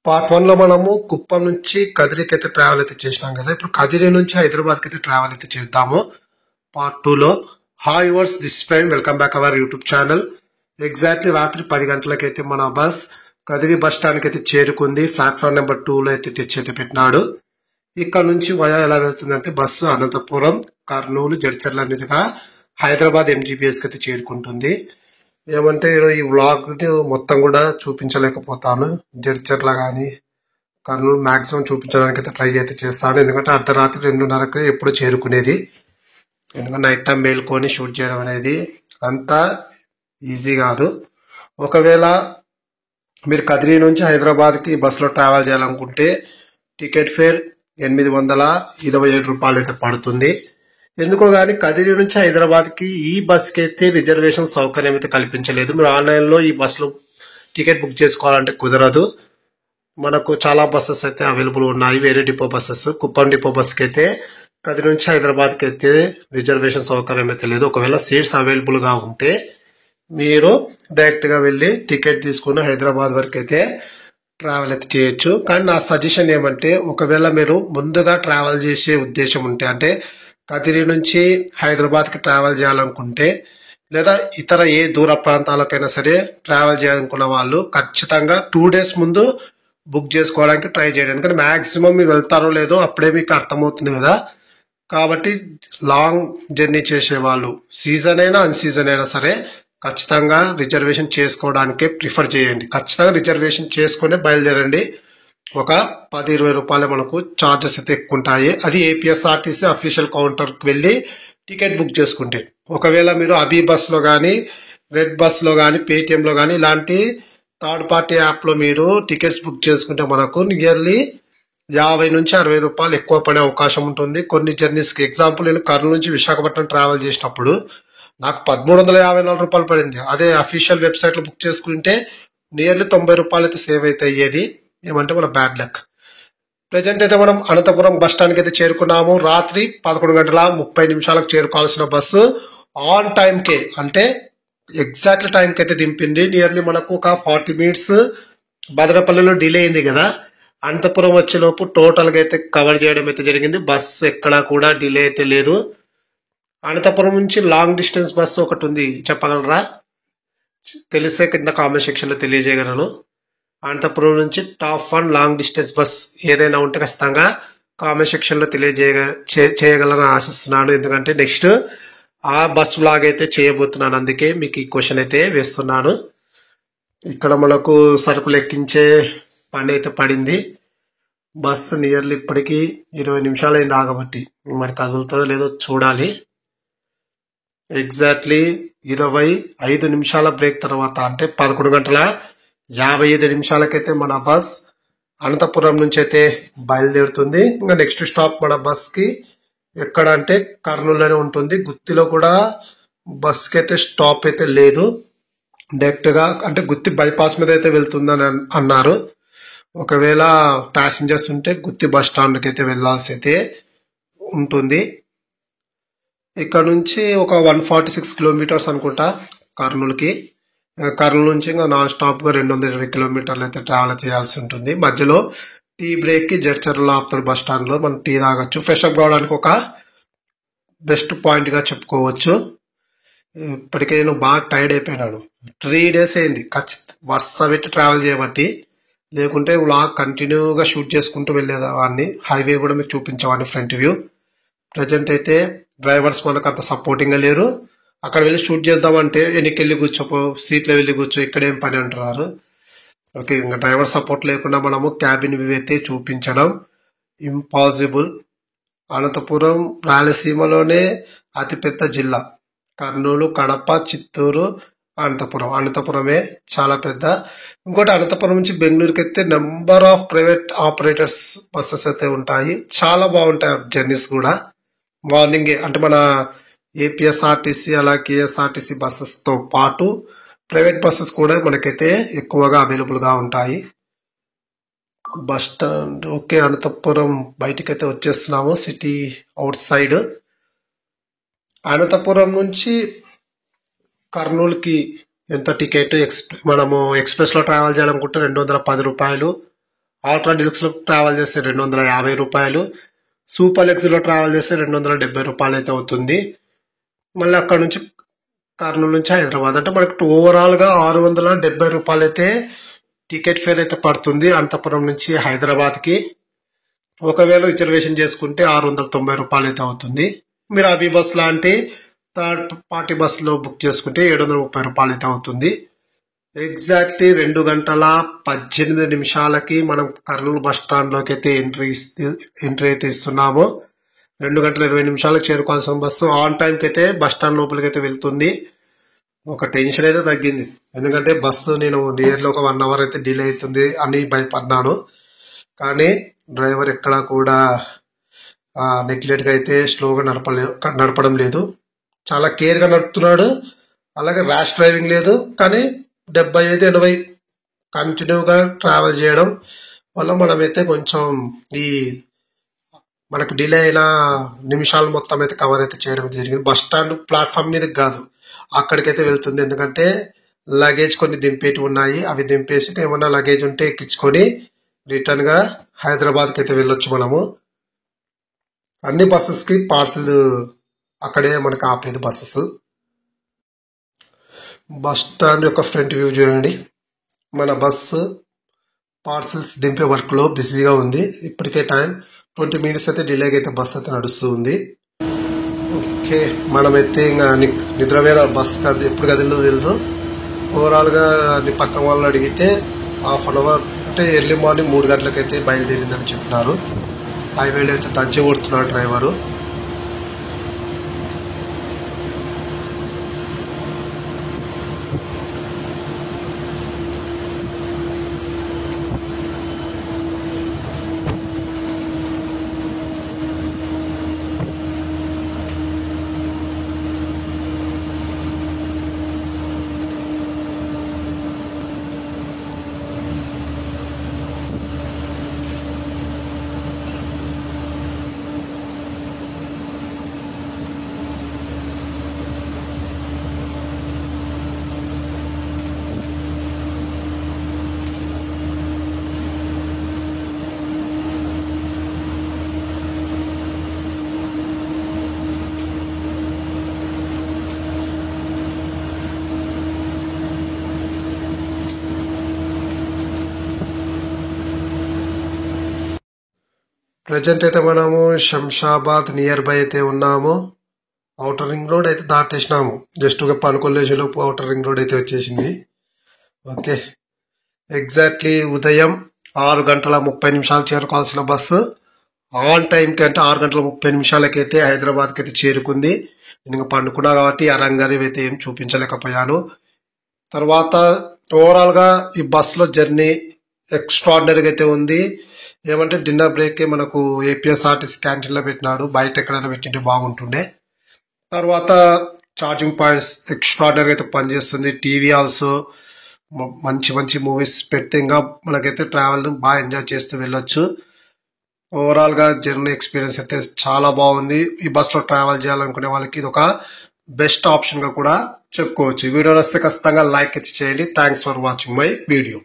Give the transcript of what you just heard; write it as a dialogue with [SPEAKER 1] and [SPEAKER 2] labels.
[SPEAKER 1] Part 1 లో మనము కుప్పం నుంచి కదిరికి అయితే ట్రావెల్ అయితే చేసినాం కదా. ఇప్పుడు కదిరి నుంచి హైదరాబాద్కి అయితే ట్రావెల్ అయితే చేద్దాము పార్ట్ 2 లో. Hi viewers, this friend, welcome back our YouTube channel. Exactly రాత్రి 10 గంటలకైతే మన బస్ కదిరి బస్ స్టాండ్కి అయితే చేరుకుంది. ప్లాట్ఫామ్ నెంబర్ 2 లో అయితే తెచ్చి అయితే పెట్టినాడు. ఇక్కడ నుంచి వయా ఎలా వెళ్తుందంటే బస్సు అనంతపురం, కర్నూలు, జడ్చర్ల మీదుగా హైదరాబాద్ ఎంజీబీఎస్ కి అయితే చేరుకుంటుంది. ఏమంటే ఈ వ్లాగ్ మొత్తం కూడా చూపించలేకపోతాను. జడ్చర్ల కానీ కర్నూలు మాక్సిమం చూపించడానికి అయితే ట్రై అయితే చేస్తాను. ఎందుకంటే అర్ధరాత్రి 2:30కి ఎప్పుడు చేరుకునేది. ఎందుకంటే నైట్ టైం మేల్కొని షూట్ చేయడం అనేది అంత ఈజీ కాదు. ఒకవేళ మీరు కదిరి నుంచి హైదరాబాద్కి బస్సులో ట్రావెల్ చేయాలనుకుంటే టికెట్ ఫేర్ 827 రూపాయలు అయితే పడుతుంది. ఎందుకో గానీ కదిరి నుంచి హైదరాబాద్కి ఈ బస్కి అయితే రిజర్వేషన్ సౌకర్యం అయితే కల్పించలేదు. మీరు ఆన్లైన్లో ఈ బస్సులో టికెట్ బుక్ చేసుకోవాలంటే కుదరదు. మనకు చాలా బస్సెస్ అయితే అవైలబుల్ ఉన్నాయి, వేరే డిపో బస్సెస్. కుప్పం డిపో బస్కి అయితే కదిరి నుంచి హైదరాబాద్కి అయితే రిజర్వేషన్ సౌకర్యం అయితే లేదు. ఒకవేళ సీట్స్ అవైలబుల్ గా ఉంటే మీరు డైరెక్ట్ గా వెళ్ళి టికెట్ తీసుకుని హైదరాబాద్ వరకు అయితే ట్రావెల్ అయితే చేయొచ్చు. కానీ నా సజెషన్ ఏమంటే, ఒకవేళ మీరు ముందుగా ట్రావెల్ చేసే ఉద్దేశం ఉంటే, అంటే కదిరి నుంచి హైదరాబాద్ కి ట్రావెల్ చేయాలనుకుంటే, లేదా ఇతర ఏ దూర ప్రాంతాలకైనా సరే ట్రావెల్ చేయాలనుకున్న వాళ్ళు ఖచ్చితంగా 2 days ముందు బుక్ చేసుకోవడానికి ట్రై చేయండి. ఎందుకంటే మాక్సిమం మీరు వెళ్తారో లేదో అప్పుడే మీకు అర్థమవుతుంది కదా. కాబట్టి లాంగ్ జర్నీ చేసే వాళ్ళు సీజన్ అయినా అన్ సీజన్ అయినా సరే ఖచ్చితంగా రిజర్వేషన్ చేసుకోవడానికే ప్రిఫర్ చేయండి. ఖచ్చితంగా రిజర్వేషన్ చేసుకునే బయలుదేరండి. ఒక 10-20 రూపాయలు మనకు ఛార్జెస్ అయితే ఎక్కువ ఉంటాయి. అది ఏపీఎస్ఆర్టీసీ అఫీషియల్ కౌంటర్కి వెళ్ళి టికెట్ బుక్ చేసుకుంటే. ఒకవేళ మీరు అబీ బస్ లో కానీ, రెడ్ బస్ లో కానీ, పేటిఎం లో కానీ ఇలాంటి థర్డ్ పార్టీ యాప్ లో మీరు టికెట్స్ బుక్ చేసుకుంటే మనకు నియర్లీ 50 నుంచి 60 రూపాయలు ఎక్కువ పడే అవకాశం ఉంటుంది కొన్ని జర్నీస్ కి. ఎగ్జాంపుల్, నేను కర్నూలు నుంచి విశాఖపట్నం ట్రావెల్ చేసినప్పుడు నాకు 1354 రూపాయలు పడింది. అదే అఫీషియల్ వెబ్సైట్ లో బుక్ చేసుకుంటే నియర్లీ 90 రూపాయలు అయితే సేవ్ అయితే అయ్యేది. ఏమంటే మన బ్యాడ్ లక్. ప్రెజెంట్ అయితే మనం అనంతపురం బస్ స్టాండ్ కి అయితే చేరుకున్నాము. రాత్రి 11:30 చేరుకోవాల్సిన బస్సు ఆన్ టైం కే, అంటే ఎగ్జాక్ట్లీ టైం కి అయితే దింపింది. నియర్లీ మనకు ఒక 40 మినిట్స్ భద్రపల్లిలో డిలే అయింది కదా. అనంతపురం వచ్చేలోపు టోటల్ గా అయితే కవర్ చేయడం అయితే జరిగింది. బస్ ఎక్కడా కూడా డిలే అయితే లేదు. అనంతపురం నుంచి లాంగ్ డిస్టెన్స్ బస్సు ఒకటి ఉంది, చెప్పగలరా? తెలిస్తే కింద కామెంట్ సెక్షన్ లో తెలియజేయగలను. అనంతపురం నుంచి టాప్ 1 లాంగ్ డిస్టెన్స్ బస్ ఏదైనా ఉంటే ఖచ్చితంగా కామెంట్ సెక్షన్ లో చేయగలరని ఆశిస్తున్నాను. ఎందుకంటే నెక్స్ట్ ఆ బస్ వ్లాగ్ అయితే చేయబోతున్నాను, అందుకే మీకు ఈ క్వశ్చన్ అయితే వేస్తున్నాను. ఇక్కడ మనకు సరుకులు ఎక్కించే పని అయితే పడింది. బస్సు నియర్లీ ఇప్పటికి 20 నిమిషాలు అయింది ఆగబట్టి. మరి కదులుతుందో లేదో చూడాలి. ఎగ్జాక్ట్లీ 25 నిమిషాల బ్రేక్ తర్వాత, అంటే 11:55 మన బస్ అనంతపురం నుంచి అయితే బయలుదేరుతుంది. ఇంకా నెక్స్ట్ స్టాప్ మన బస్ కి ఎక్కడ అంటే కర్నూలులోనే ఉంటుంది. గుత్తిలో కూడా బస్ కి అయితే స్టాప్ అయితే లేదు. డైరెక్ట్ గా అంటే గుత్తి బైపాస్ మీద అయితే వెళ్తుందని అన్నారు. ఒకవేళ ప్యాసింజర్స్ ఉంటే గుత్తి బస్ స్టాండ్ కి అయితే వెళ్లాల్సి అయితే ఉంటుంది. ఇక్కడ నుంచి ఒక 146 కిలోమీటర్స్ అనుకుంటా కర్నూలుకి. కర్నూలు నుంచి ఇంకా నాన్ స్టాప్ గా 220 కిలోమీటర్లు అయితే ట్రావెల్ చేయాల్సి ఉంటుంది. మధ్యలో టీ బ్రేక్ కి జడ్చర్ల ఆపుతాడు బస్ స్టాండ్ లో, మనం టీ తాగొచ్చు. ఫ్రెష్ అప్ కావడానికి ఒక బెస్ట్ పాయింట్ గా చెప్పుకోవచ్చు. ఇప్పటికే నేను బాగా టైర్డ్ అయిపోయినాను. 3 days అయింది వరుస పెట్టి ట్రావెల్ చేయబట్టి. లేకుంటే వ్లాగ్ కంటిన్యూగా షూట్ చేసుకుంటూ వెళ్ళేవాడిని. హైవే కూడా మీకు చూపించేవాడిని ఫ్రంట్ వ్యూ. ప్రజెంట్ అయితే డ్రైవర్స్ మనకు అంత సపోర్టింగ్ గా లేరు. అక్కడ వెళ్ళి షూట్ చేద్దామంటే వెనక్కి కూర్చోపో, సీట్లో వెళ్ళి కూర్చో, ఇక్కడేం పని అంటున్నారు. ఓకే, ఇంకా డ్రైవర్ సపోర్ట్ లేకుండా మనము క్యాబిన్ వ్యూ అయితే చూపించడం ఇంపాసిబుల్. అనంతపురం రాయలసీమలోనే అతిపెద్ద జిల్లా. కర్నూలు, కడప, చిత్తూరు, అనంతపురమే చాలా పెద్ద. ఇంకోటి, అనంతపురం నుంచి బెంగళూరుకి అయితే number of private operators buses అయితే ఉంటాయి. చాలా బాగుంటాయి జర్నీస్ కూడా. మార్నింగ్ అంటే మన ఏపీఎస్ఆర్టీసీ అలా కేఎస్ఆర్టీసీ బస్సెస్ తో పాటు ప్రైవేట్ బస్సెస్ కూడా మనకైతే ఎక్కువగా అవైలబుల్ గా ఉంటాయి. బస్ స్టాండ్ ఓకే, అనంతపురం బయటకైతే వచ్చేస్తున్నాము, సిటీ అవుట్ సైడ్. అనంతపురం నుంచి కర్నూలుకి ఎంత టికెట్? మనము ఎక్స్ప్రెస్ లో ట్రావెల్ చేయాలనుకుంటే 210 రూపాయలు. అల్ట్రా డీలక్స్ లో ట్రావెల్ చేస్తే 250 రూపాయలు, సూపర్ లెక్స్ లో ట్రావెల్ చేస్తే 270 రూపాయలు అయితే అవుతుంది. మళ్ళీ అక్కడ నుంచి కర్నూలు నుంచి హైదరాబాద్ అంటే మనకు ఓవరాల్ గా 670 రూపాయలు అయితే టికెట్ ఫేర్ అయితే పడుతుంది అనంతపురం నుంచి హైదరాబాద్ కి. ఒకవేళ రిజర్వేషన్ చేసుకుంటే 690 రూపాయలు అయితే అవుతుంది. మీరు అబీ బస్ లాంటి థర్డ్ పార్టీ బస్ లో బుక్ చేసుకుంటే 730 రూపాయలు అయితే అవుతుంది. ఎగ్జాక్ట్లీ 2:18 మనం కర్నూలు బస్ స్టాండ్ లోకి అయితే ఎంట్రీ అయితే ఇస్తున్నాము. 2:20 చేరుకోవాల్సిన బస్సు ఆన్ టైం కి అయితే బస్ స్టాండ్ లోపలికి అయితే వెళ్తుంది. ఒక టెన్షన్ అయితే తగ్గింది, ఎందుకంటే బస్సు నేను నియర్లీ ఒక 1 అవర్ అయితే డిలే అవుతుంది అని భయపడ్డాను. కానీ డ్రైవర్ ఎక్కడా కూడా నెగ్లెక్ట్ గా అయితే స్లోగా నడపడం లేదు, చాలా కేర్ గా నడుపుతున్నాడు. అలాగే ర్యాష్ డ్రైవింగ్ లేదు. కానీ 75-80 కంటిన్యూగా ట్రావెల్ చేయడం వల్ల మనమైతే కొంచెం ఈ మనకు డిలే అయిన నిమిషాలు మొత్తం అయితే కవర్ అయితే చేయడం జరిగింది. బస్ స్టాండ్ ప్లాట్ఫామ్ మీద కాదు, అక్కడికైతే వెళ్తుంది. ఎందుకంటే లగేజ్ కొన్ని దింపేటి ఉన్నాయి, అవి దింపేసి ఏమన్నా లగేజ్ ఉంటే ఎక్కించుకొని రిటర్న్ గా హైదరాబాద్ కి అయితే వెళ్ళొచ్చు మనము. అన్ని బస్సెస్ కి పార్సిల్ అక్కడే మనకు ఆపేది బస్సెస్. బస్ స్టాండ్ యొక్క ఫ్రంట్ వ్యూ చూడండి. మన బస్సు పార్సిల్స్ దింపే వర్క్ లో బిజీగా ఉంది. ఇప్పటికే టైం 20 మినిట్స్ అయితే డిలేగా అయితే బస్ అయితే నడుస్తూ ఉంది. ఓకే, మనమైతే ఇంకా నిద్రపోయిన బస్ ఎప్పుడు కదిలో తెలుసు. ఓవరాల్ గా పక్కన వాళ్ళు అడిగితే 1/2 అవర్ అంటే ఎర్లీ మార్నింగ్ 3 గంటలకైతే బయలుదేరిందని చెప్పినారు. హైవేలో అయితే దంచి కొడుతున్నాడు డ్రైవరు. ప్రజెంట్ అయితే మనము శంషాబాద్ నియర్ బై అయితే ఉన్నాము. ఔటర్ రింగ్ రోడ్ అయితే దాటేసినాము. జస్ట్ గా పనుకొల్లేలోపు ఔటర్ రింగ్ రోడ్ అయితే వచ్చేసింది. ఓకే, ఎగ్జాక్ట్లీ ఉదయం 6:30 చేరుకోవాల్సిన బస్సు ఆన్ టైం కి అంటే 6:30 అయితే హైదరాబాద్ కి అయితే చేరుకుంది. నేను పండుకున్నా కాబట్టి ఆ రంగాన్ని అయితే ఏం చూపించలేకపోయాను. తర్వాత ఓవరాల్ గా ఈ బస్ లో జర్నీ ఎక్స్ట్రాడినరీగా అయితే ఉంది. ఏమంటే డిన్నర్ బ్రేక్ మనకు ఏపీఎస్ఆర్టీసీ క్యాంటీన్ లో పెట్టినాడు, బయట ఎక్కడైనా పెట్టింటే బాగుంటుండే. తర్వాత ఛార్జింగ్ పాయింట్స్ ఎక్స్ట్రాడినరీగా అయితే పనిచేస్తుంది. టీవీ ఆల్సో మంచి మంచి మూవీస్ పెడితే ఇంకా మనకైతే ట్రావెల్ బాగా ఎంజాయ్ చేస్తూ వెళ్ళొచ్చు. ఓవరాల్ గా జర్నీ ఎక్స్పీరియన్స్ అయితే చాలా బాగుంది. ఈ బస్ లో ట్రావెల్ చేయాలనుకునే వాళ్ళకి ఇది ఒక బెస్ట్ ఆప్షన్ గా కూడా చెప్పుకోవచ్చు. వీడియో వస్తే ఖచ్చితంగా లైక్ అయితే చేయండి. Thanks for watching my video.